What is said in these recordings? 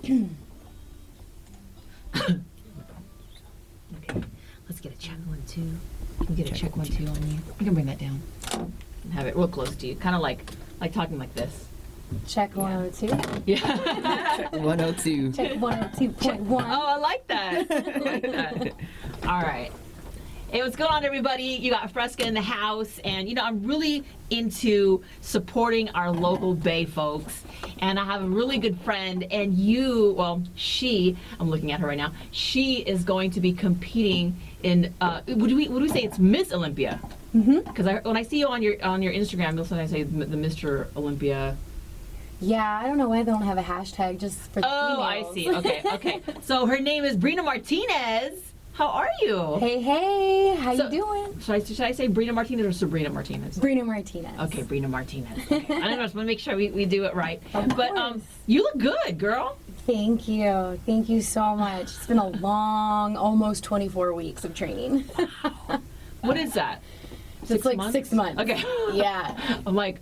Okay, let's get a check 1, 2. We get a check 1, 2 on you. I can bring that down and have it real close to you, kind of like talking like this. Check 102. Yeah. Check 102. Check 102.1. Oh, I like that. I like that. All right. Hey, what's going on, everybody? You got Freska in the house, and I'm really into supporting our local Bay folks. And I have a really good friend, and I'm looking at her right now. She is going to be competing in. Would we say it's Miss Olympia? Because when I see you on your Instagram, you'll sometimes say the Mr. Olympia. Yeah, I don't know why they don't have a hashtag just for the females. I see. Okay. So her name is Breena Martinez. How are you? Hey, how you doing? Should I say Breena Martinez or Sabrina Martinez? Breena Martinez. Okay, Breena Martinez. Okay. I just want to make sure we do it right. Of but course. You look good, girl. Thank you. Thank you so much. It's been a long, almost 24 weeks of training. What is that? It's like 6 months. Okay. Yeah. I'm like,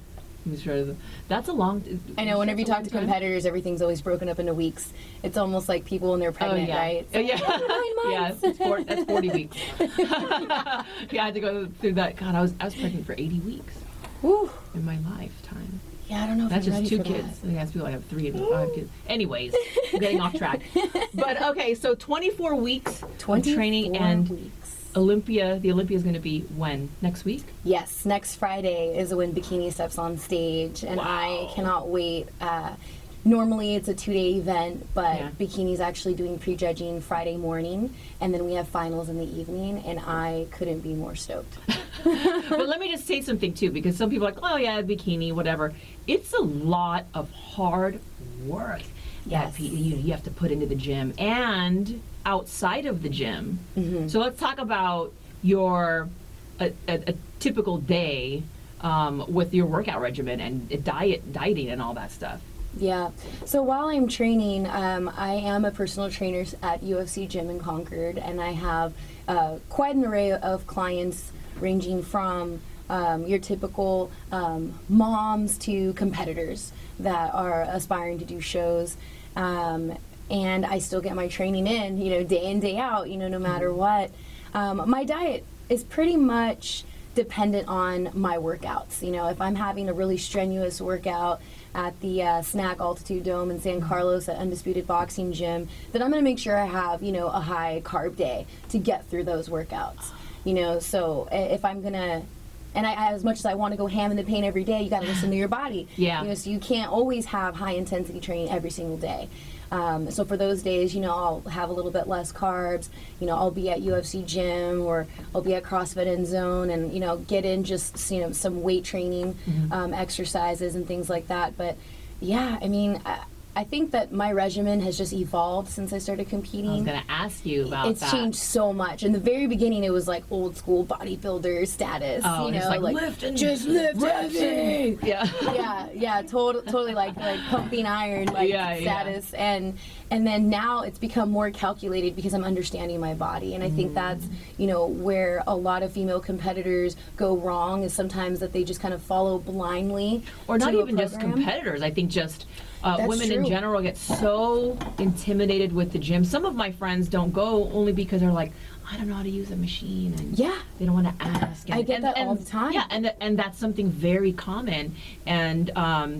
that's a long. I know. Whenever you talk to competitors, everything's always broken up into weeks. It's almost like people when they're pregnant, right? Oh, yeah. 9 months. Yeah, that's 40 weeks. Yeah, I had to go through that. God, I was pregnant for 80 weeks. Whew. In my lifetime. Yeah, I don't know if That's I'm just ready 2 for kids. that. I think that's people I have 3 and 5 kids. Anyways, I'm getting off track. But okay, so 24 weeks of training, and weeks. the Olympia is going to be when? Next week? Yes, next Friday is when Bikini steps on stage, and I cannot wait. Normally it's a 2-day event, but Bikini's actually doing prejudging Friday morning, and then we have finals in the evening, and I couldn't be more stoked. But let me just say something too, because some people are like, oh yeah, Bikini, whatever. It's a lot of hard work that you have to put into the gym and outside of the gym. So let's talk about your a typical day with your workout regimen and dieting and all that stuff. Yeah. So while I'm training, I am a personal trainer at UFC Gym in Concord, and I have quite an array of clients ranging from your typical moms to competitors that are aspiring to do shows. And I still get my training in, day in, day out, no matter what. My diet is pretty much dependent on my workouts. If I'm having a really strenuous workout at the Snack Altitude Dome in San Carlos at Undisputed Boxing Gym, then I'm going to make sure I have, a high carb day to get through those workouts. So if I'm going to, and as much as I want to go ham in the paint every day, you got to listen to your body. Yeah. So you can't always have high intensity training every single day. So for those days, I'll have a little bit less carbs. I'll be at UFC Gym, or I'll be at CrossFit End Zone, and get in just some weight training exercises and things like that. But yeah, I think that my regimen has just evolved since I started competing. I was going to ask you about that. It's changed so much. In the very beginning, it was like old school bodybuilder status. Oh, just like lift and just lift heavy. Yeah. Totally like pumping iron status. And then now it's become more calculated because I'm understanding my body. And I think that's, where a lot of female competitors go wrong, is sometimes that they just kind of follow blindly. Or not even just competitors. I think just women in general get so intimidated with the gym. Some of my friends don't go only because they're like, I don't know how to use a machine, and they don't want to ask. And, I get that all the time. Yeah, and that's something very common. And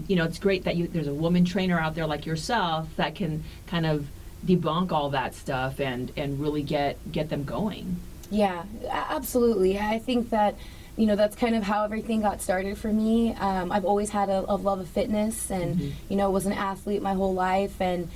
it's great that there's a woman trainer out there like yourself that can kind of debunk all that stuff and really get them going. Yeah, absolutely. I think that that's kind of how everything got started for me. I've always had a love of fitness, and was an athlete my whole life. And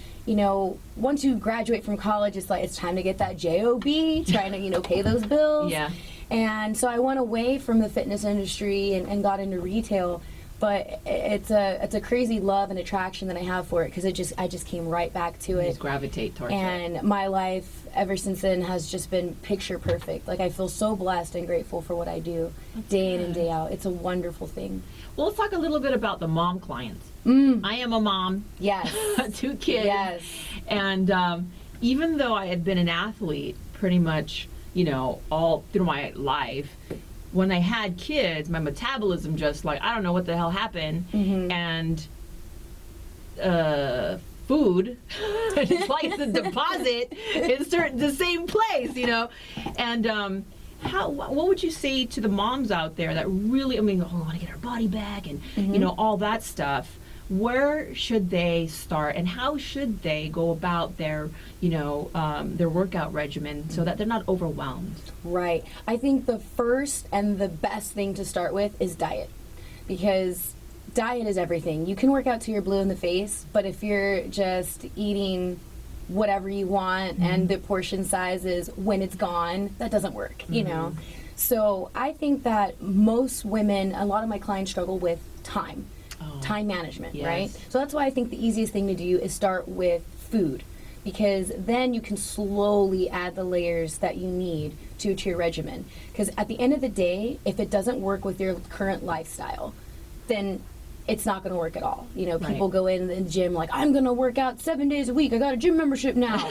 once you graduate from college, it's like it's time to get that job, trying to pay those bills. Yeah. And so I went away from the fitness industry and got into retail. But it's a crazy love and attraction that I have for it, because I just came right back to it. Just gravitate towards it. And my life ever since then has just been picture perfect. Like, I feel so blessed and grateful for what I do day in and day out. It's a wonderful thing. Well, let's talk a little bit about the mom clients. I am a mom. Yes. 2 kids. Yes. And even though I had been an athlete pretty much, all through my life, when I had kids, my metabolism just I don't know what the hell happened. And food it's like the deposit is the same place, you know. And what would you say to the moms out there that really, I mean, want to get our body back and you know, all that stuff? Where should they start, and how should they go about their, you know, their workout regimen so that they're not overwhelmed? Right. I think the first and the best thing to start with is diet, because diet is everything. You can work out till you're blue in the face, but if you're just eating whatever you want and the portion size is when it's gone, that doesn't work, you know. So I think that most women, a lot of my clients struggle with time. Time management, Yes. right? So that's why I think the easiest thing to do is start with food, because then you can slowly add the layers that you need to your regimen. Because at the end of the day, if it doesn't work with your current lifestyle, then it's not going to work at all. You know, people go in the gym like, I'm going to work out 7 days a week. I got a gym membership now.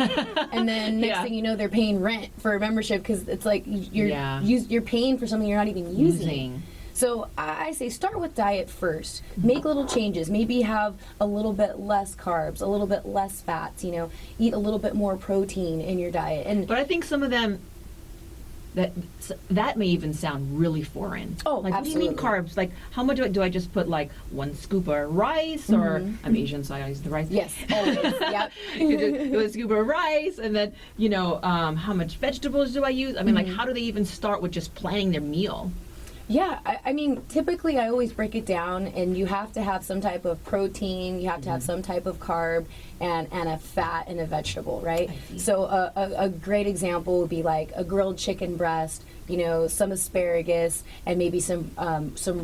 And then next thing you know, they're paying rent for a membership, because it's like you're paying for something you're not even using. So I say start with diet first. Make little changes. Maybe have a little bit less carbs, a little bit less fats, you know, eat a little bit more protein in your diet. But I think some of them, that may even sound really foreign. Oh, like, absolutely. What do you mean carbs? Like, how much do I just put, like, 1 scoop of rice? Or, I'm Asian, so I use the rice. Yes, always, yep. You do a scoop of rice, and then, you know, how much vegetables do I use? I mean, like, how do they even start with just planning their meal? Yeah, I mean, typically I always break it down, and you have to have some type of protein, you have to have some type of carb, and a fat and a vegetable, right? So a great example would be like a grilled chicken breast, you know, some asparagus, and maybe some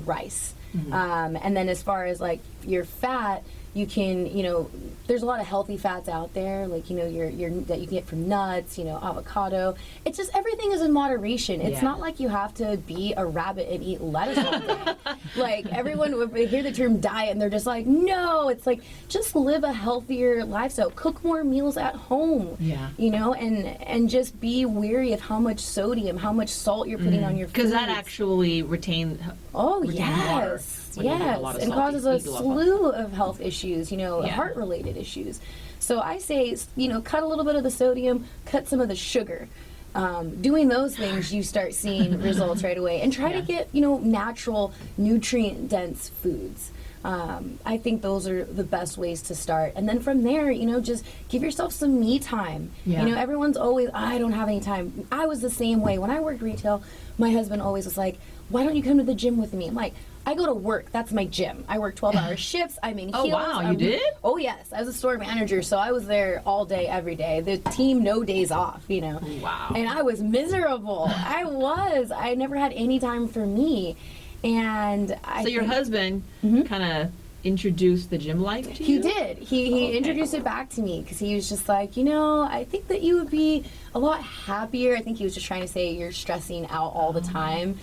rice. And then as far as like your fat, you can, you know, there's a lot of healthy fats out there, like, you know, your that you can get from nuts, you know, avocado. It's just everything is in moderation. It's not like you have to be a rabbit and eat lettuce all day. Like, everyone would hear the term diet and they're just like, no. It's like, just live a healthier lifestyle. Cook more meals at home. You know, and just be wary of how much sodium, how much salt you're putting on your food. Because that actually retains water. Yes, and causes a slew of health issues, you know, heart-related issues. So I say, you know, cut a little bit of the sodium, cut some of the sugar. Doing those things, you start seeing results right away. And try to get, you know, natural, nutrient-dense foods. I think those are the best ways to start. And then from there, you know, just give yourself some me time. You know, everyone's always, I don't have any time. I was the same way. When I worked retail, my husband always was like, why don't you come to the gym with me? I'm like, I go to work. That's my gym. I work 12-hour shifts. I'm in heels. Oh, wow. You did? Oh, yes. I was a store manager, so I was there all day, every day. The team, no days off, you know. Wow. And I was miserable. I never had any time for me. And So your husband kind of introduced the gym life to you? He did. He introduced it back to me, because he was just like, you know, I think that you would be a lot happier. I think he was just trying to say you're stressing out all the time.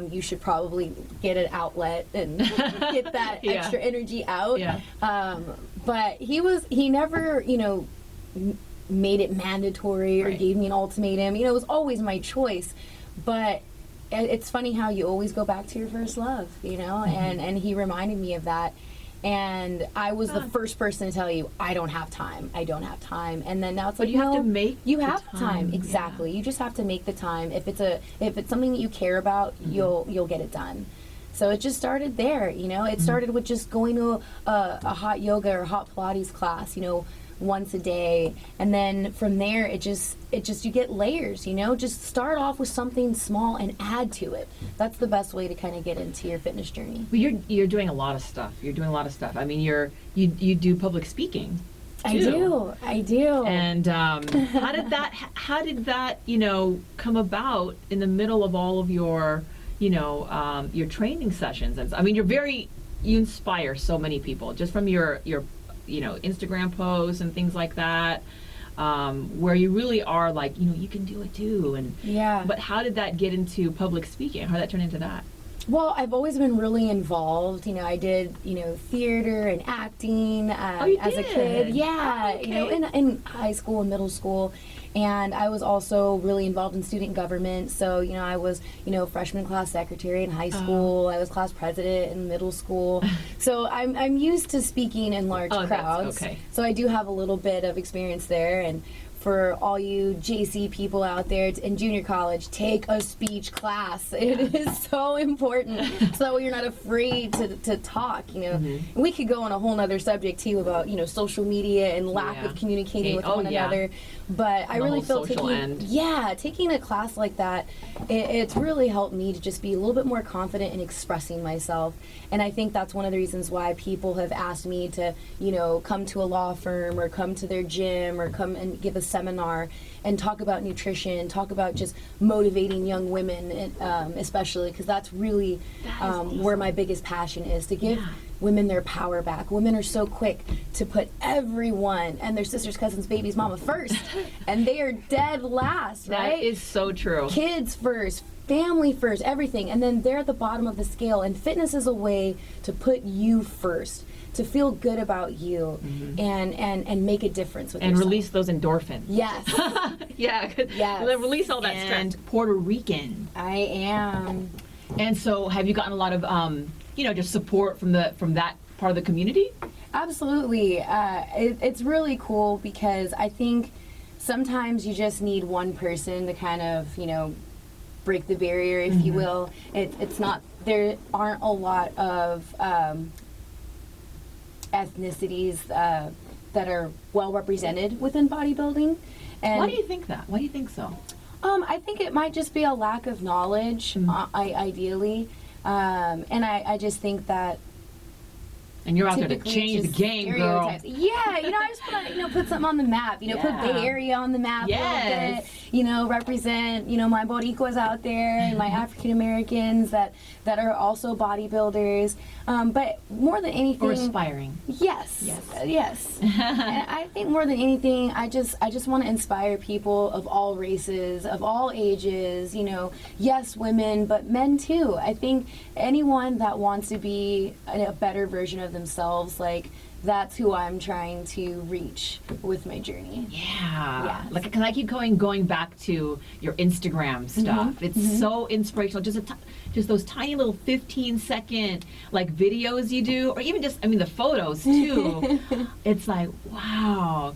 You should probably get an outlet and get that extra energy out. But he never, you know, made it mandatory or gave me an ultimatum. You know, it was always my choice. But it's funny how you always go back to your first love, you know, and he reminded me of that. And I was the first person to tell you, I don't have time. And then now it's like, you have to make you the have time. Exactly. You just have to make the time. If it's something that you care about, you'll get it done. So it just started there, you know. It started with just going to a hot yoga or hot Pilates class, you know, once a day, and then from there it just you get layers, you know. Just start off with something small and add to it. That's the best way to kind of get into your fitness journey. Well, you're doing a lot of stuff. I mean, you do public speaking too. I do. And how did that you know, come about in the middle of all of your, you know, your training sessions? And I mean, you inspire so many people just from your you know, Instagram posts and things like that, where you really are like, you know, you can do it too. And but how did that get into public speaking? How did that turn into that? Well, I've always been really involved. I did, theater and acting you as a kid. did? Yeah, Oh, okay. in high school and middle school. And I was also really involved in student government. So, I was, freshman class secretary in high school. I was class president in middle school. So I'm used to speaking in large crowds. Okay. So I do have a little bit of experience there. And for all you JC people out there in junior college, take a speech class. It is so important, so that way you're not afraid to talk. And we could go on a whole nother subject too about social media and lack of communicating with one another. But I really feel taking a class like that, it's really helped me to just be a little bit more confident in expressing myself. And I think that's one of the reasons why people have asked me to come to a law firm or come to their gym or come and give a seminar and talk about nutrition, talk about just motivating young women, especially because that's really where my biggest passion is, to give women their power back. Women are so quick to put everyone and their sisters, cousins, babies, mama first, and they are dead last, right? That is so true. Kids first, family first, everything, and then they're at the bottom of the scale. And fitness is a way to put you first, to feel good about you, and make a difference with And yourself. release those endorphins. Yes. Yes. Release all that stress. And Puerto Rican. I am. And so, have you gotten a lot of, just support from that part of the community? Absolutely. It's really cool because I think sometimes you just need one person to kind of, break the barrier, if you will. It's not, there aren't a lot of ethnicities that are well represented within bodybuilding. And Why do you think that? Why do you think so? I think it might just be a lack of knowledge, ideally. And I just think that And you're out there to typically change the just game, girl. stereotypes. Yeah, I just want to, put something on the map. Put Bay Area on the map a little bit. Represent, my Boricuas out there and my African Americans that are also bodybuilders. But more than anything, Or aspiring. Yes. And I think more than anything, I just want to inspire people of all races, of all ages. Yes, women, but men too. I think anyone that wants to be a better version of themselves, that's who I'm trying to reach with my journey. Yeah. Because I keep going back to your Instagram stuff. It's so inspirational. Just those tiny little 15-second videos you do, or even just the photos too. It's like, wow,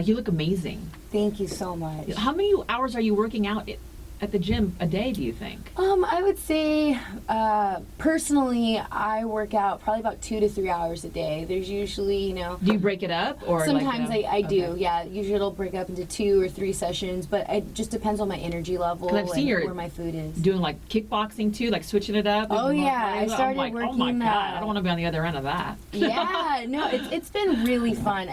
you look amazing. Thank you so much. How many hours are you working out at the gym a day, do you think? I would say, personally, I work out probably about 2 to 3 hours a day. There's usually, Do you break it up, or sometimes I do. Okay. Yeah, usually it'll break up into 2 or 3 sessions, but it just depends on my energy level 'Cause I've seen and where my food is. doing kickboxing too, switching it up. Oh, yeah, I started I'm like, oh my working, God, I don't want to be on the other end of that. Yeah, no, it's been really fun.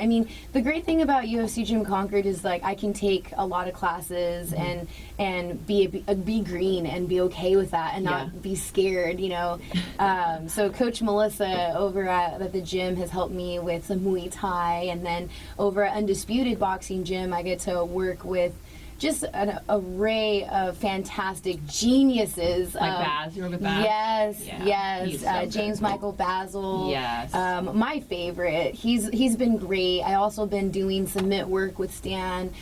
The great thing about UFC Gym Concord is I can take a lot of classes and be green and be okay with that and not be scared, So Coach Melissa over at the gym has helped me with some Muay Thai, and then over at Undisputed Boxing Gym I get to work with just an array of fantastic geniuses. Baz, you work with Baz? Yes. He's so James good. Michael Basil. Yes. My favorite. He's been great. I also been doing some mitt work with Stan,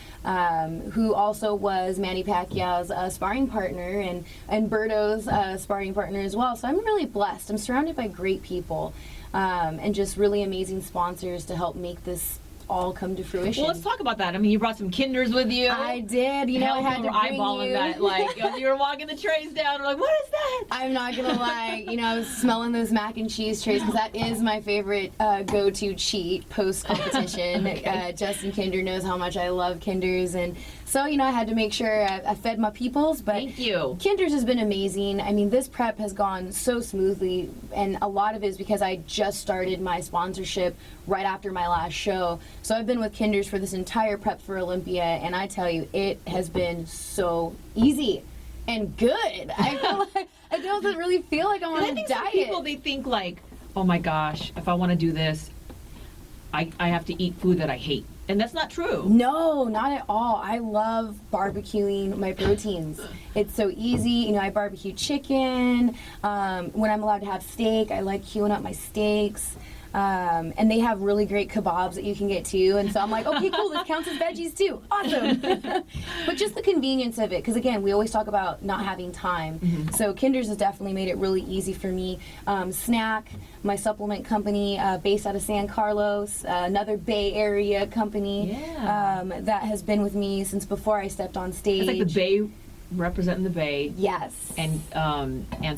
who also was Manny Pacquiao's sparring partner and Berto's sparring partner as well. So I'm really blessed. I'm surrounded by great people and just really amazing sponsors to help make this all come to fruition. Well, let's talk about that. You brought some Kinders with you. I did. I had to bring eyeballing you. that. You were walking the trays down. We're like, what is that? I'm not gonna lie. I was smelling those mac and cheese trays because that is my favorite go-to cheat post competition. Okay. Justin Kinder knows how much I love Kinders, and so I had to make sure I fed my peoples. But Thank you. Kinders has been amazing. This prep has gone so smoothly, and a lot of it is because I just started my sponsorship right after my last show. So I've been with Kinders for this entire prep for Olympia, and I tell you, it has been so easy and good. I don't really feel like I'm on a I think diet. some people, they think oh my gosh, if I want to do this, I have to eat food that I hate. And that's not true. No, not at all. I love barbecuing my proteins. It's so easy. You know, I barbecue chicken. When I'm allowed to have steak, I like queuing up my steaks. And they have really great kebabs that you can get too. And so I'm like, okay, cool, this counts as veggies too. Awesome. But just the convenience of it, because again, we always talk about not having time. So Kinder's has definitely made it really easy for me. Snack, my supplement company based out of San Carlos, another Bay Area company that has been with me since before I stepped on stage. It's like the Bay, representing the Bay. Yes. And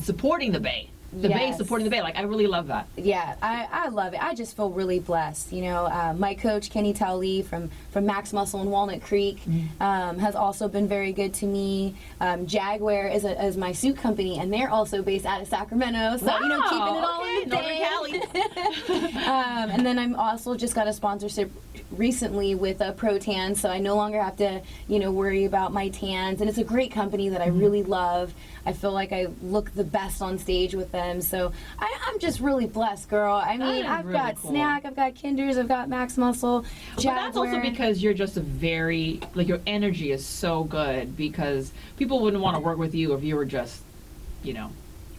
supporting the Bay. The Bay supporting the Bay. Like, I really love that. Yeah, I love it. I just feel really blessed. You know, my coach, Kenny Towley from Max Muscle in Walnut Creek, has also been very good to me. Jaguar is my suit company, and they're also based out of Sacramento. So, you know, keeping it all in the Northern day. And then I'm also just got a sponsorship recently with Pro Tan, so I no longer have to, you know, worry about my tans. And it's a great company that I really love. I feel like I look the best on stage with them. So I'm just really blessed, girl. I mean, I've really got cool. Snack, I've got Kinder's, I've got Max Muscle, Jaguar. But that's also because you're just a very, like, your energy is so good, because people wouldn't want to work with you if you were just, you know,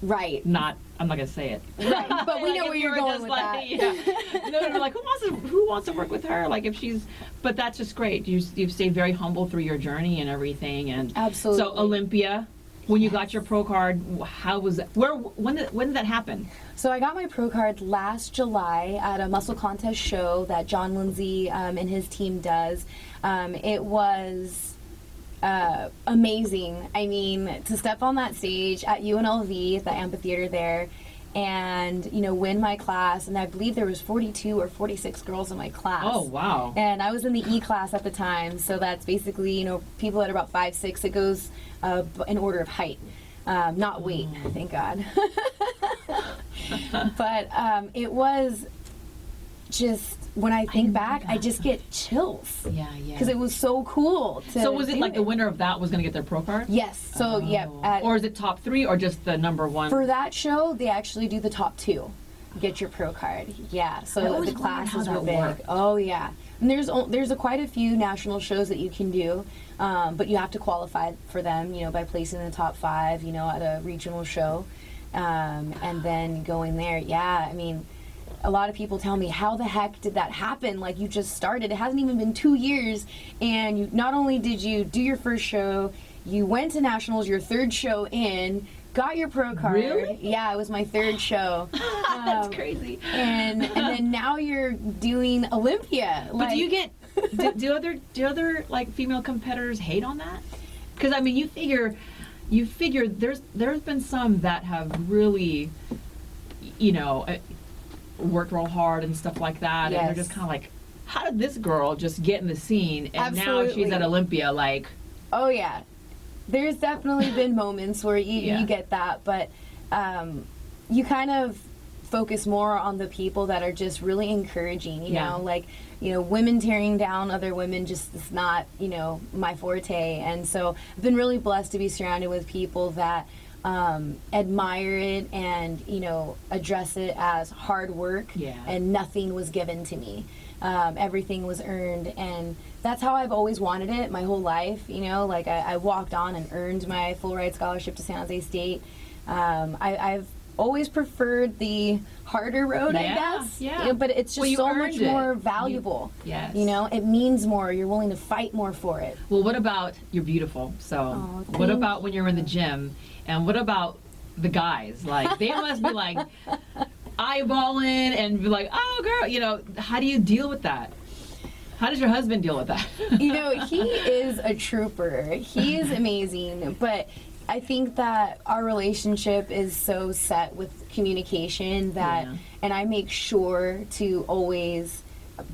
right. not, I'm not going to say it. Right, but we Like, know if where you you're were going just with like, that. Yeah. No, you're like, who wants to work with her? Like, if she's, but that's just great. You've stayed very humble through your journey and everything. And Absolutely. So Olympia, when you got your pro card, how was that? When did that happen? So I got my pro card last July at a muscle contest show that John Lindsay and his team does. It was amazing. I mean, to step on that stage at UNLV, the amphitheater there, and, you know, win my class, and I believe there was 42 or 46 girls in my class. Oh, wow. And I was in the E class at the time, so that's basically, you know, people at about 5'6". It goes in order of height, not weight, thank God. But it was just, when I think back, I just get chills. Yeah. Because it was so cool. So was it like the winner of that was going to get their pro card? Yes. So, yeah. Or is it top 3 or just the number 1? For that show, they actually do the top 2. Get your pro card. Yeah. I So always the wondered how classes were that big. worked. Oh, yeah. And there's quite a few national shows that you can do, but you have to qualify for them, you know, by placing in the top 5, you know, at a regional show, and then going there. Yeah, I mean, a lot of people tell me, how the heck did that happen? Like, you just started. It hasn't even been 2 years, and you not only did you do your first show, you went to nationals, your 3rd show in, got your pro card. Really? Yeah, it was my 3rd show. That's crazy. And then now you're doing Olympia. But do you get do other like female competitors hate on that? Because I mean, you figure there's been some that have really, you know, worked real hard and stuff like that, and they're just kind of like, how did this girl just get in the scene and now she's at Olympia? Like, oh yeah, there's definitely been moments where you get that, but you kind of focus more on the people that are just really encouraging, you know, like, you know, women tearing down other women just is not, you know, my forte. And so I've been really blessed to be surrounded with people that admire it and, you know, address it as hard work, and nothing was given to me. Everything was earned, and that's how I've always wanted it my whole life, you know, like I walked on and earned my full ride scholarship to San Jose State. I've always preferred the harder road, I guess. Yeah. You know, but it's just so much more valuable. Yes. You know, it means more. You're willing to fight more for it. Well, what about, you're beautiful, so what about when you're in the gym, and what about the guys? Like, they must be like eyeballing and be like, oh girl, you know, how do you deal with that? How does your husband deal with that? You know, he is a trooper. He is amazing, but I think that our relationship is so set with communication that, and I make sure to always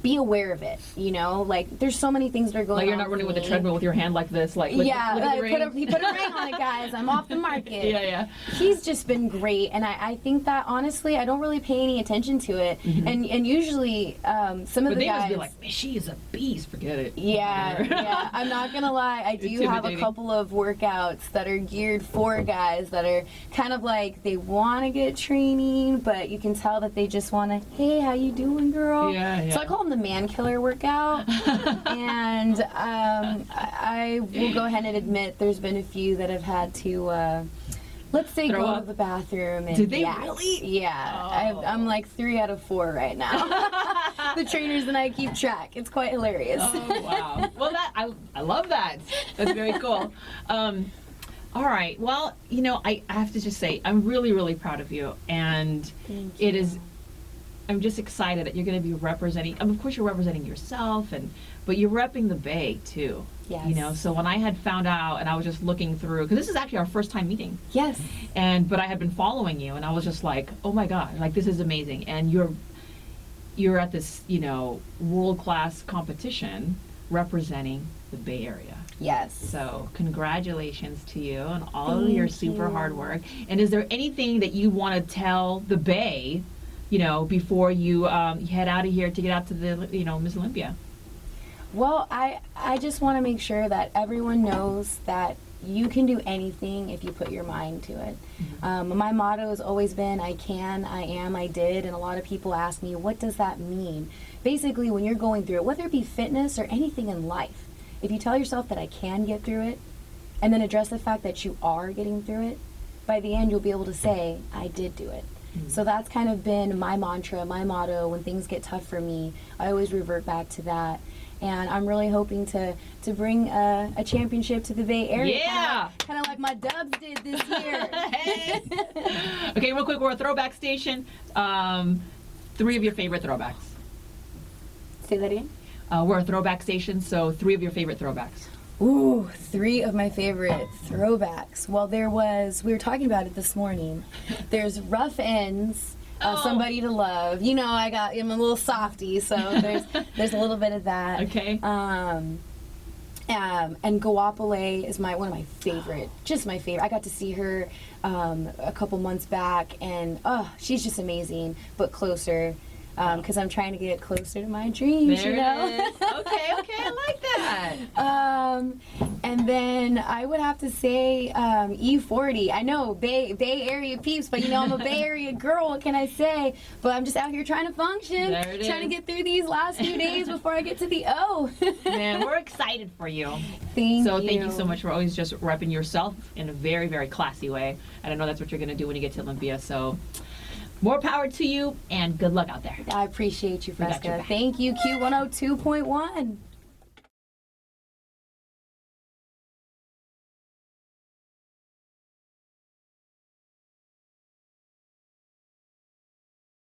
be aware of it, you know, like there's so many things that are going on. Like, you're not running with a treadmill with your hand like this, like, he put a ring on it, guys. I'm off the market. Yeah. He's just been great, and I think that honestly, I don't really pay any attention to it. And usually, some of the they guys must be like, man, she is a beast. Forget it. Yeah. I'm not gonna lie. I do have a couple of workouts that are geared for guys that are kind of like they want to get training, but you can tell that they just want to, hey, how you doing, girl? Yeah. So I call them the man killer workout. And I will go ahead and admit there's been a few that have had to, let's say, Throw go up? to the bathroom. And Did they yeah, really? Yeah. Oh. I'm like 3 out of 4 right now. The trainers and I keep track. It's quite hilarious. Oh, wow. Well, I love that. That's very cool. All right. Well, I have to just say, I'm really, really proud of you. And Thank it you. is, I'm just excited that you're going to be representing, of course you're representing yourself, but you're repping the Bay too. Yes. So when I had found out and I was just looking through, because this is actually our first time meeting. Yes. But I had been following you and I was just like, oh my God, like this is amazing. And you're at this, world-class competition representing the Bay Area. Yes. So congratulations to you on all of your Thank super you. hard work. And is there anything that you want to tell the Bay, before you head out of here to get out to the, Miss Olympia? Well, I just want to make sure that everyone knows that you can do anything if you put your mind to it. My motto has always been, I can, I am, I did, and a lot of people ask me, what does that mean? Basically, when you're going through it, whether it be fitness or anything in life, if you tell yourself that I can get through it, and then address the fact that you are getting through it, by the end you'll be able to say, I did do it. So that's kind of been my mantra, my motto. When things get tough for me, I always revert back to that. And I'm really hoping to bring a championship to the Bay Area. Yeah. Kind of like my Dubs did this year. Hey. Okay, real quick, we're a throwback station. 3 of your favorite throwbacks. Say that again? We're a throwback station, so 3 of your favorite throwbacks. Ooh, 3 of my favorite throwbacks. Well, we were talking about it this morning. There's Rough Ends, Somebody to Love. I'm a little softy, so there's a little bit of that. Okay. And Guapole is one of my favorite, just my favorite. I got to see her a couple months back, and she's just amazing, but closer. Because I'm trying to get closer to my dreams, There it is. Okay, I like that. And then I would have to say E40. I know Bay Area peeps, but I'm a Bay Area girl. What can I say? But I'm just out here trying to function, There it trying is. to get through these last few days before I get to the O. Man, we're excited for you. Thank So you. thank you so much for always just repping yourself in a very, very classy way. And I know that's what you're going to do when you get to Olympia. So more power to you and good luck out there. I appreciate you, We got your Freska. back. Thank you, Q102.1.